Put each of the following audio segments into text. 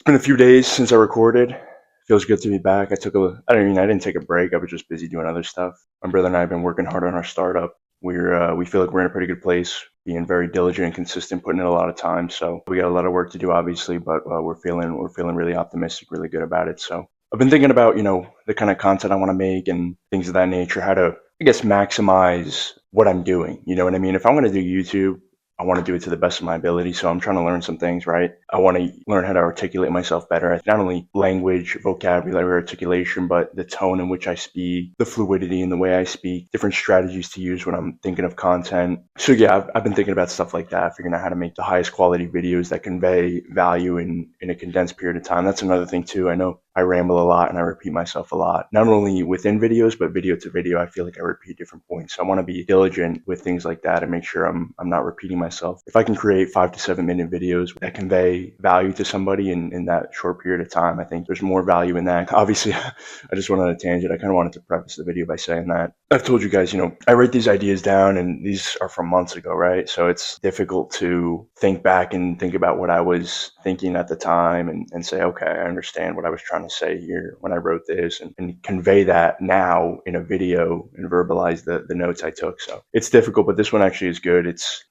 been a few days since I recorded. Feels good to be back. I didn't take a break. I was just busy doing other stuff. My brother and I have been working hard on our startup. We feel like we're in a pretty good place, being very diligent and consistent, putting in a lot of time. So we got a lot of work to do, obviously, but we're feeling really optimistic, really good about it. So I've been thinking about, the kind of content I want to make and things of that nature, how to, I guess, maximize what I'm doing. You know what I mean? If I'm going to do YouTube, I want to do it to the best of my ability. So I'm trying to learn some things, right? I want to learn how to articulate myself better. Not only language, vocabulary, articulation, but the tone in which I speak, the fluidity in the way I speak, different strategies to use when I'm thinking of content. So yeah, I've been thinking about stuff like that, figuring out how to make the highest quality videos that convey value in a condensed period of time. That's another thing too. I know I ramble a lot and I repeat myself a lot, not only within videos, but video to video. I feel like I repeat different points. So I want to be diligent with things like that and make sure I'm not repeating myself. If I can create 5 to 7 minute videos that convey value to somebody in that short period of time, I think there's more value in that. Obviously, I just went on a tangent. I kind of wanted to preface the video by saying that I've told you guys, I write these ideas down and these are from months ago, right? So it's difficult to think back and think about what I was thinking at the time and say, okay, I understand what I was trying to say here when I wrote this and convey that now in a video and verbalize the notes I took. So it's difficult, but this one actually is good. It's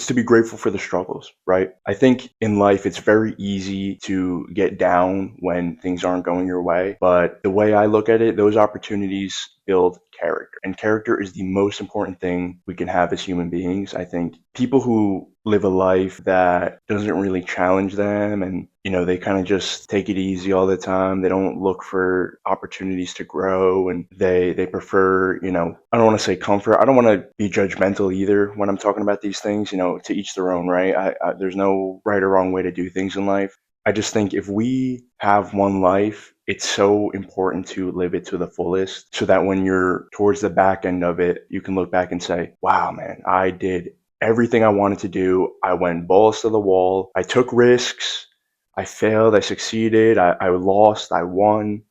to be grateful for the struggles, right? I think in life, it's very easy to get down when things aren't going your way. But the way I look at it, those opportunities build character. And character is the most important thing we can have as human beings. I think people who live a life that doesn't really challenge them and they kind of just take it easy all the time. They don't look for opportunities to grow and they prefer, I don't want to say comfort. I don't want to be judgmental either when I'm talking about these things, to each their own, right? There's no right or wrong way to do things in life. I just think if we have one life, it's so important to live it to the fullest so that when you're towards the back end of it, you can look back and say, wow, man, I did everything I wanted to do. I went balls to the wall. I took risks. I failed. I succeeded. I lost. I won.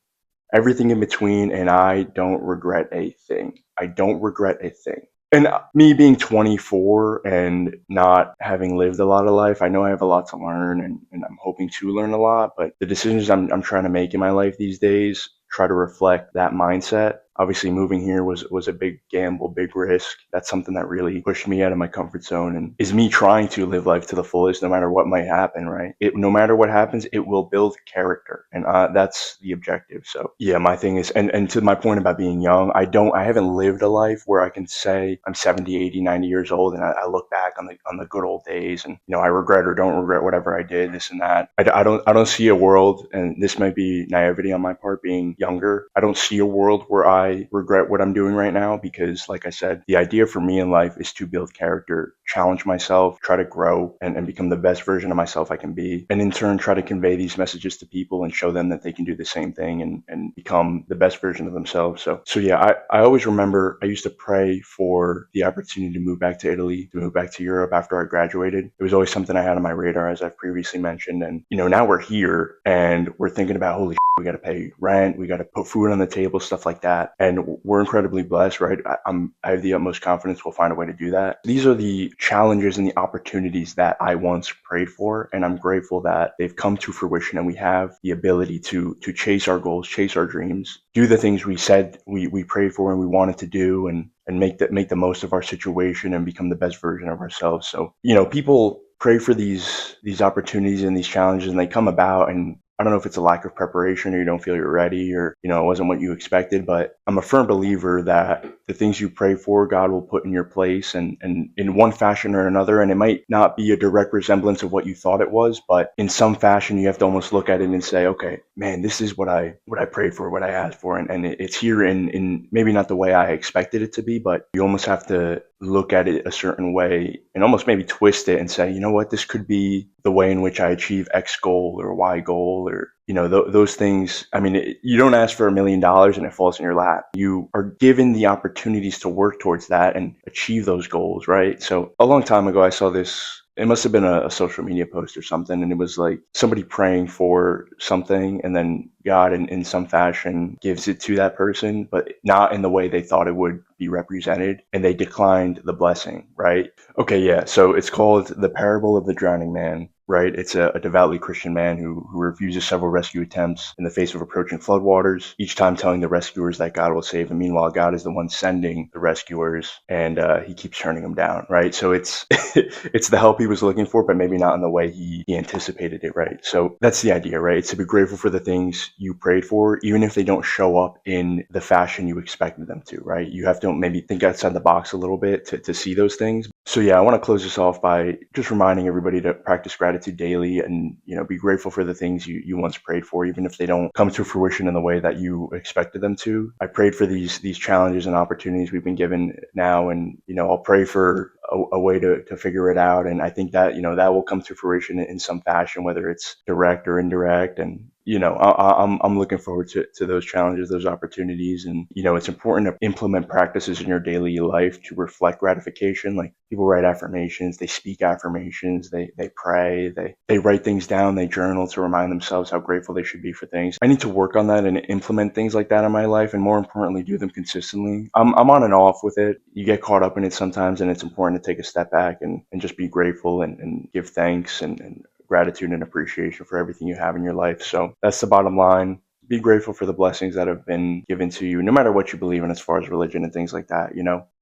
Everything in between. And I don't regret a thing. I don't regret a thing. And me being 24 and not having lived a lot of life, I know I have a lot to learn and I'm hoping to learn a lot. But the decisions I'm trying to make in my life these days try to reflect that mindset. Obviously, moving here was a big gamble, big risk. That's something that really pushed me out of my comfort zone and is me trying to live life to the fullest, no matter what might happen. Right? No matter what happens, it will build character, and that's the objective. So yeah, my thing is, and to my point about being young, I haven't lived a life where I can say I'm 70, 80, 90 years old, and I look back on the good old days, and I regret or don't regret whatever I did, this and that. I don't see a world, and this might be naivety on my part, being younger. I don't see a world where I regret what I'm doing right now because, like I said, the idea for me in life is to build character, challenge myself, try to grow and become the best version of myself I can be. And in turn, try to convey these messages to people and show them that they can do the same thing and become the best version of themselves. So yeah, I always remember I used to pray for the opportunity to move back to Italy, to move back to Europe after I graduated. It was always something I had on my radar, as I've previously mentioned. And, now we're here and we're thinking about, holy, we got to pay rent, we got to put food on the table, stuff like that. And we're incredibly blessed, right? I have the utmost confidence we'll find a way to do that. These are the challenges and the opportunities that I once prayed for, and I'm grateful that they've come to fruition and we have the ability to chase our goals, chase our dreams, do the things we said we prayed for and we wanted to do, and make the most of our situation and become the best version of ourselves. So, people pray for these opportunities and these challenges and they come about, and I don't know if it's a lack of preparation or you don't feel you're ready or, it wasn't what you expected, but I'm a firm believer that the things you pray for, God will put in your place and in one fashion or another. And it might not be a direct resemblance of what you thought it was, but in some fashion, you have to almost look at it and say, okay, man, this is what I prayed for, what I asked for. And it's here in maybe not the way I expected it to be, but you almost have to look at it a certain way and almost maybe twist it and say, you know what, this could be the way in which I achieve X goal or Y goal or, those things. I mean, you don't ask for $1 million and it falls in your lap. You are given the opportunities to work towards that and achieve those goals, right? So a long time ago, I saw this. It must have been a social media post or something. And it was like somebody praying for something and then God in some fashion gives it to that person, but not in the way they thought it would be represented. And they declined the blessing, right? Okay, yeah. So it's called The Parable of the Drowning Man. right? It's a devoutly Christian man who refuses several rescue attempts in the face of approaching floodwaters, each time telling the rescuers that God will save him. Meanwhile, God is the one sending the rescuers, and he keeps turning them down, right? So it's it's the help he was looking for, but maybe not in the way he anticipated it, right? So that's the idea, right? It's to be grateful for the things you prayed for, even if they don't show up in the fashion you expected them to, right? You have to maybe think outside the box a little bit to see those things. So yeah, I want to close this off by just reminding everybody to practice gratitude daily and, be grateful for the things you once prayed for, even if they don't come to fruition in the way that you expected them to. I prayed for these challenges and opportunities we've been given now, and, I'll pray for a way to figure it out. And I think that, that will come to fruition in some fashion, whether it's direct or indirect. And, I'm looking forward to those challenges, those opportunities. And, it's important to implement practices in your daily life to reflect gratification. Like people write affirmations, they speak affirmations, they pray, they write things down, they journal to remind themselves how grateful they should be for things. I need to work on that and implement things like that in my life, and more importantly, do them consistently. I'm on and off with it. You get caught up in it sometimes, and it's important to take a step back and just be grateful and give thanks and gratitude and appreciation for everything you have in your life. So that's the bottom line. Be grateful for the blessings that have been given to you, no matter what you believe in as far as religion and things like that.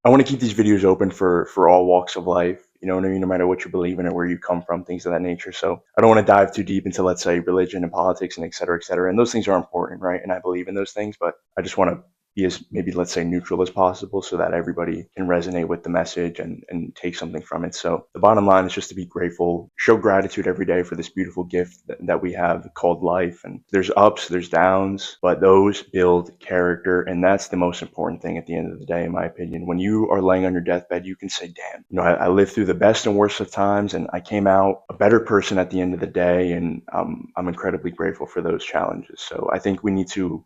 I want to keep these videos open for all walks of life. You know what I mean? No matter what you believe in or where you come from, things of that nature. So I don't want to dive too deep into, let's say, religion and politics and et cetera, et cetera. And those things are important, right? And I believe in those things, but I just want to be as, maybe, let's say, neutral as possible so that everybody can resonate with the message and take something from it. So the bottom line is just to be grateful, show gratitude every day for this beautiful gift that we have called life. And there's ups, there's downs, but those build character. And that's the most important thing at the end of the day, in my opinion. When you are laying on your deathbed, you can say, damn, I lived through the best and worst of times, and I came out a better person at the end of the day. And I'm incredibly grateful for those challenges. So I think we need to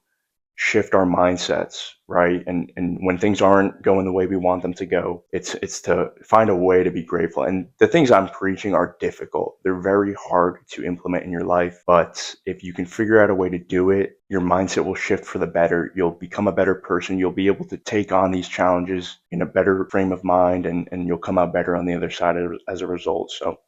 shift our mindsets, right? And when things aren't going the way we want them to go, it's to find a way to be grateful. And the things I'm preaching are difficult. They're very hard to implement in your life, but if you can figure out a way to do it, your mindset will shift for the better. You'll become a better person. You'll be able to take on these challenges in a better frame of mind, and you'll come out better on the other side as a result. So